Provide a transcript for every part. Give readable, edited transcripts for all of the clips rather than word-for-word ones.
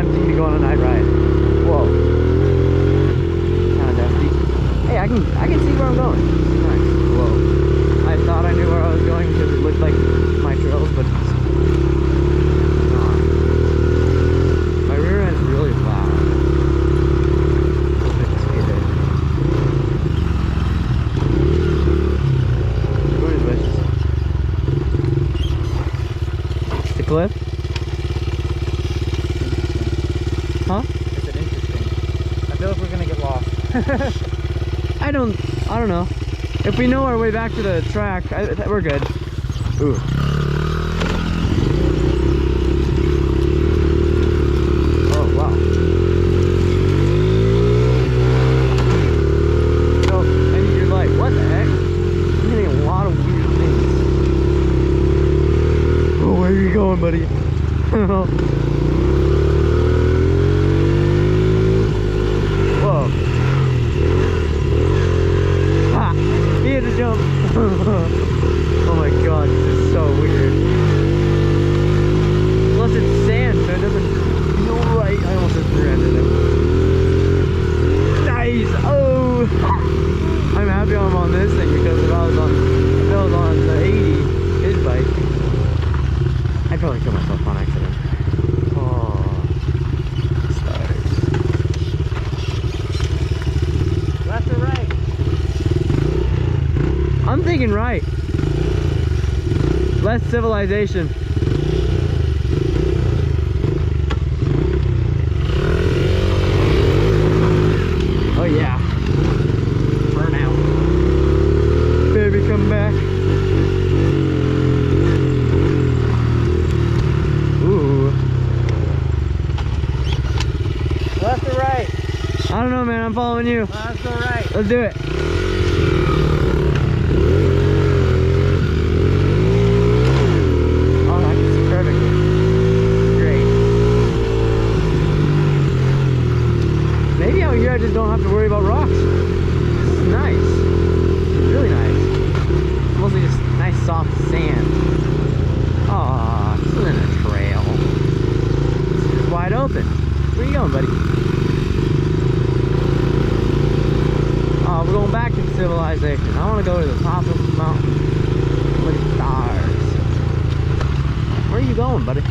tempting to go on a night ride. Whoa. Kind of dusty. Hey, I can see where I'm going. Nice. Whoa. I thought I knew where I was going because it looked like my trails, but it's not. My rear end's really loud. Cliff? Huh? Is it interesting? I feel like we're gonna get lost. I don't know. If we know our way back to the track, we're good. Ooh. Oh wow. So, and you're like, what the heck? I'm getting a lot of weird things. Oh, where are you going, buddy? Whoa. Ha! He had to jump. Oh my god, this is so weird. Plus it's sand, so it doesn't feel right. I almost just rear-ended him. Nice! Oh! I'm happy I'm on this thing because if I was on the 80, his bike, I'd probably kill myself on accident. Oh, stars. Left or right? I'm thinking right. Less civilization. Oh yeah. Burn out. Baby, come back. Ooh. Left or right? I don't know, man. I'm following you. Let's go right. Let's do it. Oh, that's perfect. Great. Maybe out here I just don't have to worry about rocks. This is nice. It's really nice. It's mostly just nice soft sand. Aw, this isn't a trail. It's wide open. Where you going, buddy? Oh, we're going back to civilization. I want to go to the top of the mountain. Look at stars. Where are you going, buddy?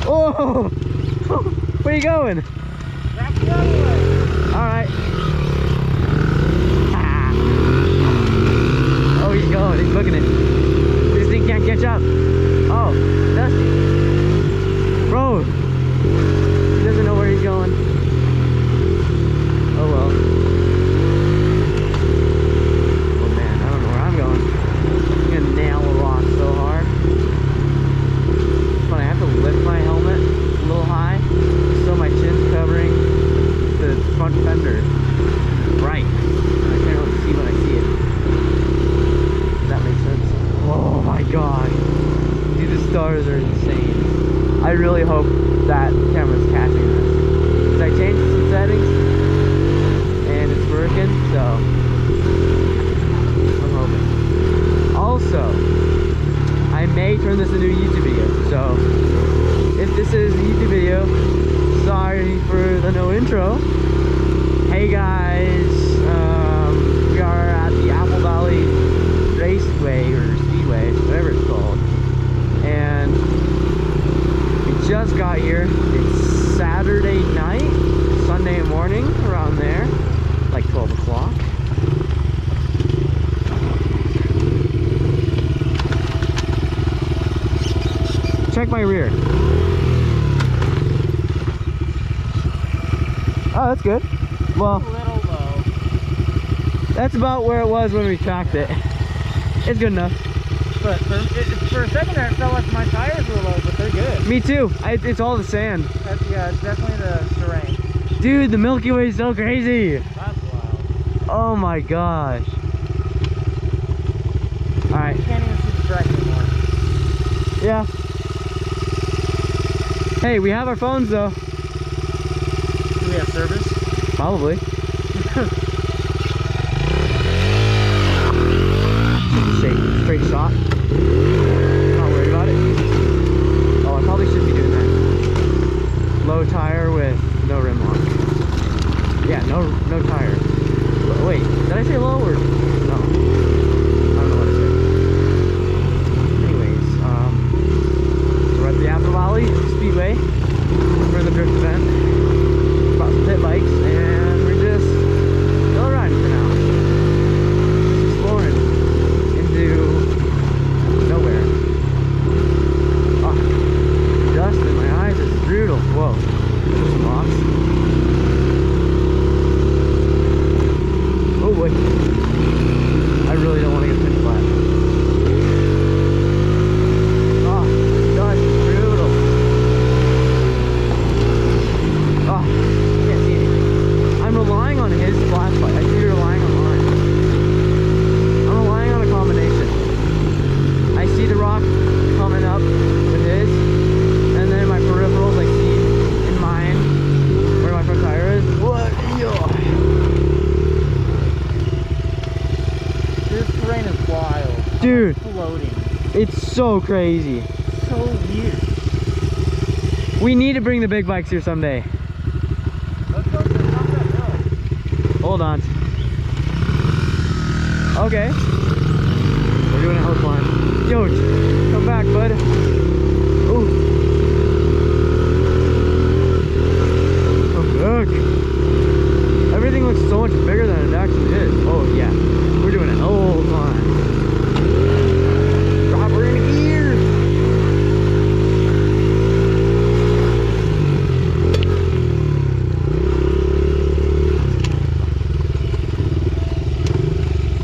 Oh! Where are you going? Back the other way. Alright. Ah. Oh, he's going. He's booking it. This thing can't catch up. Oh, Dusty. Bro. He doesn't know where he's going. Oh well. Oh man, I don't know where I'm going. I'm gonna nail a rock so hard. But I have to lift my helmet a little high so my chin's covering the front fender. Right. I can't really see when I see it. Does that make sense? Oh my god. Dude, the stars are insane. I really hope that camera's catching this. Because I changed some settings and it's working, so I'm hoping. Also, I may turn this into a YouTube video, so if this is a YouTube video, sorry for the no intro. Hey guys, we are at the Apple Valley Raceway or Speedway, whatever it's called, and we just got here. It's Saturday night, Sunday morning, around there, like 12 o'clock. Check my rear. Oh, that's good. Well, A little low. that's about where it was when we tracked it. It's good enough. But for a second there, it felt like my tires were low, but they're good. Me too. It's all the sand. Yeah, it's definitely the terrain. Dude, the Milky Way is so crazy. That's wild. Oh my gosh. Alright. You can't even see the track anymore. Yeah. Hey, we have our phones though. Do we have service? Probably. Straight shot. Not worried about it. Oh, I probably shouldn't be doing that. I say lower? No. I don't know what I said. Anyways, so we're at the Apple Valley Speedway for the drift event. Brought some pit bikes and we're just still riding for now. Just exploring into nowhere. Oh, dust in my eyes is brutal. Whoa. There's some rocks. Oh boy. I really don't want to get pitch flat. Oh, dust is brutal. Oh, can't see anything. I'm relying on his flashlight. I see you're relying on mine. I'm relying on a combination. I see the rock coming up with his, and then in my peripherals I see in mine where my front tire is. What? This terrain is wild. Dude, Floating. it's so crazy. So weird. We need to bring the big bikes here someday. Let's go to the top of that hill. Hold on. Okay. We're doing a hill climb. Yo, come back, bud. Ooh. Come back. Everything looks so much bigger than it actually is. Oh, yeah. We're doing a hill climb. Drop her in gear.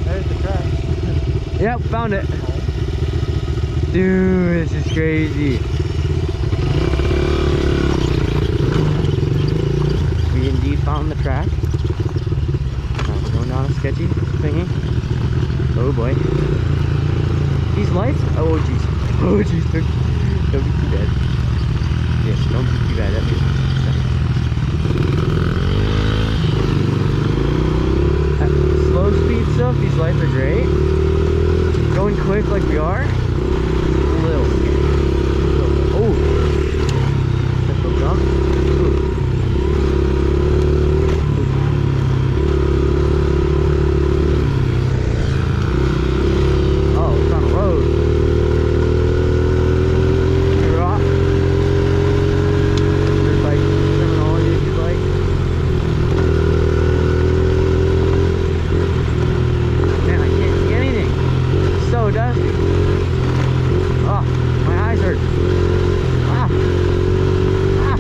There's the track. Yep, found it. Dude, this is crazy. We indeed found the track. Now we're going down a sketchy thingy. Oh boy. These lights? Oh jeez. Oh jeez. Don't be too bad. Yes, don't be too bad. That means at slow speed stuff, these lights are great. Going quick like we are, a little scary. Oh, let's go jump. Ooh. Oh, it's on a road. You're off. There's like terminology if you'd like. Man, I can't see anything. It's so dusty. Oh, my eyes hurt. Ah. Ah.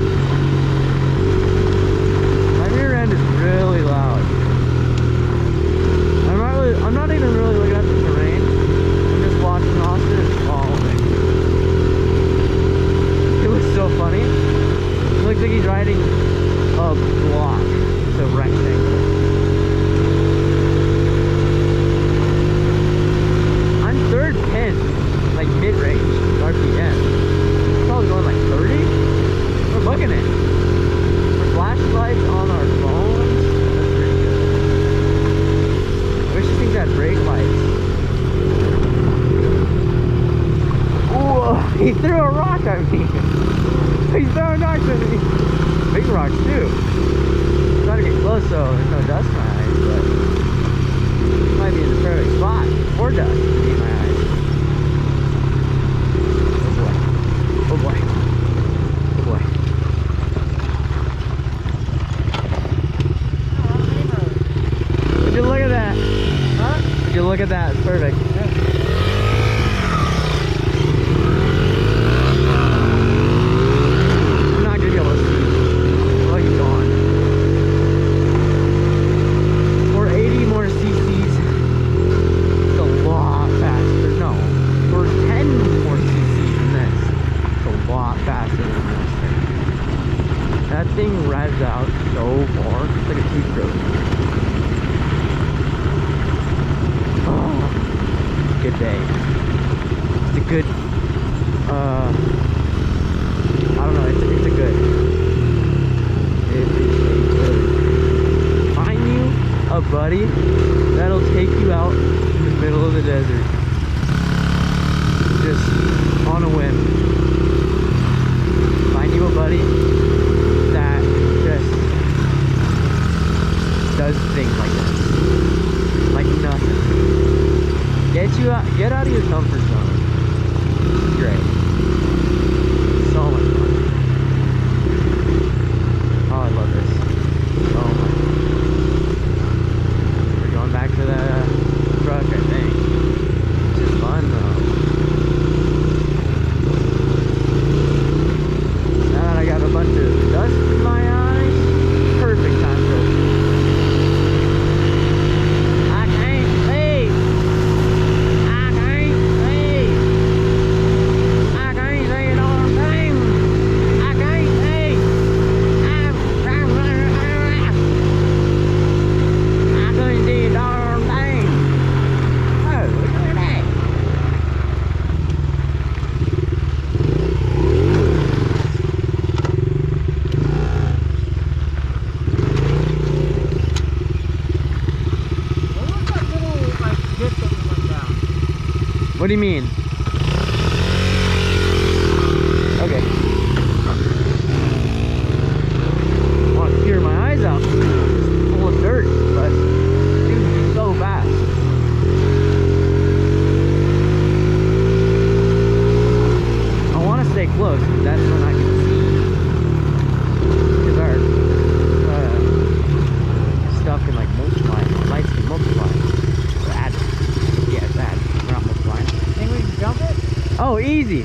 My rear end is really loud. I'm not even really looking at the terrain. I'm just watching Austin and following. It looks so funny. It looks like he's riding a block. It's a rectangle. I'm third pin, like mid-range, RPM. Probably going like 30. We're booking it. For flashlights on our phones, that's pretty good. I wish these things had brake lights. Whoa, he threw a rock at me. He's throwing rocks at me. Big rocks too. I'm trying to get close so there's no dust in my eyes, but it might be in the perfect spot for dust to be in my eyes. Oh boy. Oh boy. Oh boy. Would you look at that? Huh? Would you look at that? It's perfect. I'm not gonna be able to see. Oh, he's gone. For 80 more cc's, it's a lot faster. No, for 10 more cc's than this, it's a lot faster than this thing. That thing revs out so far. It's like a toothbrush. Oh, good day. It's a good, I don't know, it's a good. It is a good. Find you a buddy that'll take you out in the middle of the desert. Just on a whim. Find you a buddy that just does things like this. What do you mean? Okay. I want to tear my eyes out. It's full of dirt, but it's moving so fast. I want to stay close because that's when I can see. Because our stuff can like multiply. Our lights can multiply. Or add. Yeah, it's add. We're not multiplying. Think we can jump it? Oh, easy.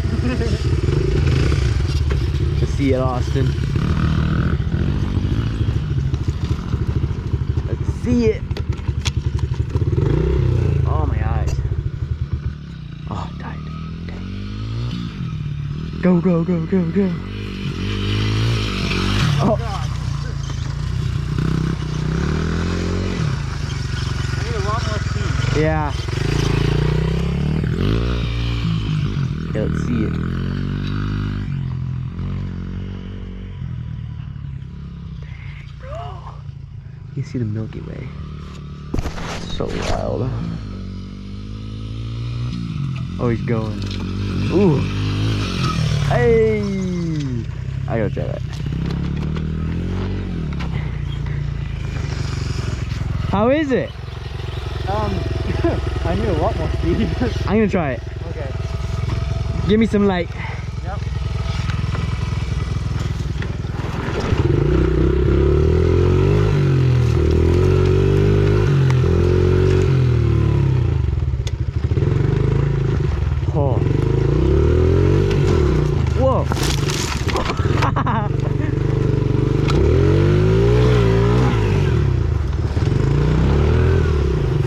Let's see it, Austin. Let's see it. Oh, my eyes. Oh, died. Okay. Go, go, go, go, go. Oh. God. I need a lot more speed. Yeah. Yeah, let's see it. Dang, bro. You see the Milky Way. So wild. Oh, he's going. Ooh. Hey. I gotta try that. How is it? I need a lot more speed. I'm gonna try it. Okay. Give me some light. Yep. Oh. Whoa.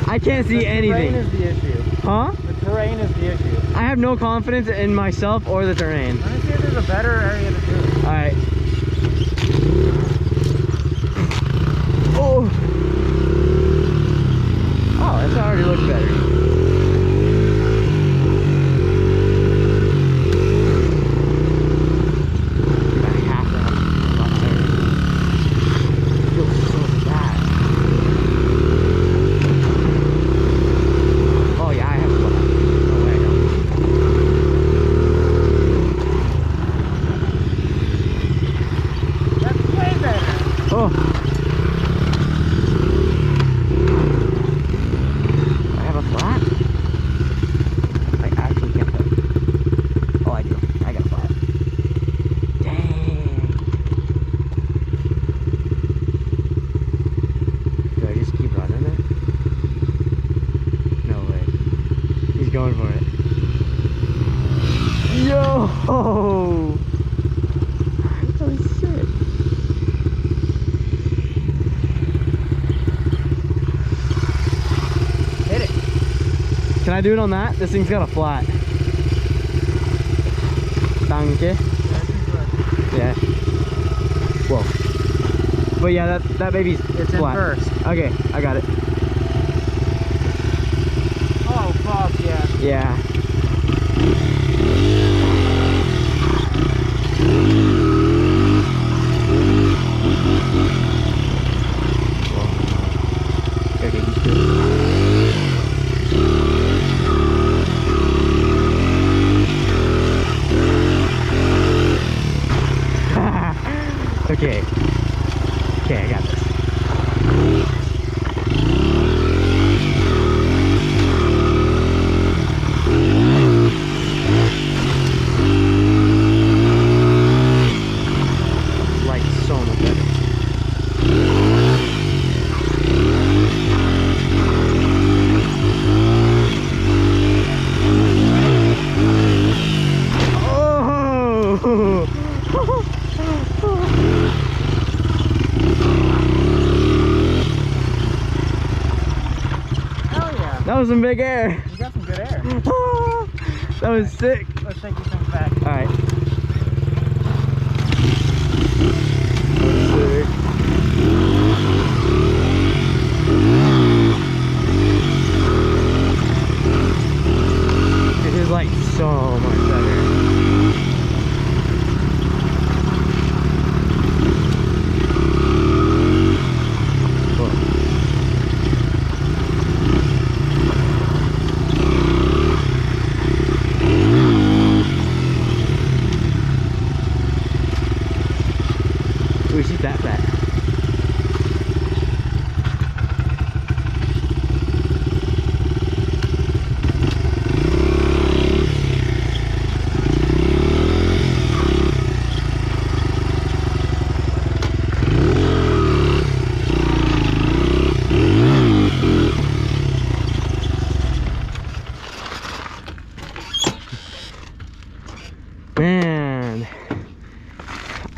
I can't see anything. The terrain is the issue. Huh? The terrain is the issue. I have no confidence in myself or the terrain. Let me see if there's a better area to do it. Alright. Oh. Oh, this already looks better. About half that. A lot better. Feels so bad. Oh yeah, I have a lot. No way, I don't. That's way better. Oh. I have a flat? I actually can't play. Oh, I do. I got a flat. Dang. Do I just keep running it? No way. He's going for it. Yo! That was sick. Hit it. Can I do it on that? This thing's got a flat. Danke. Yeah. Whoa. But yeah, that baby's It's flat. in first. Okay, I got it. Oh, fuck yeah. Yeah. Whoa. Okay, he's good. Okay. Okay, I got this. Like so much better. Oh! Hell yeah. That was some big air. You got some good air. That was sick. Let's take these things back. Alright. This is like so much better. Whoa.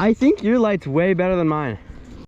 I think your light's way better than mine.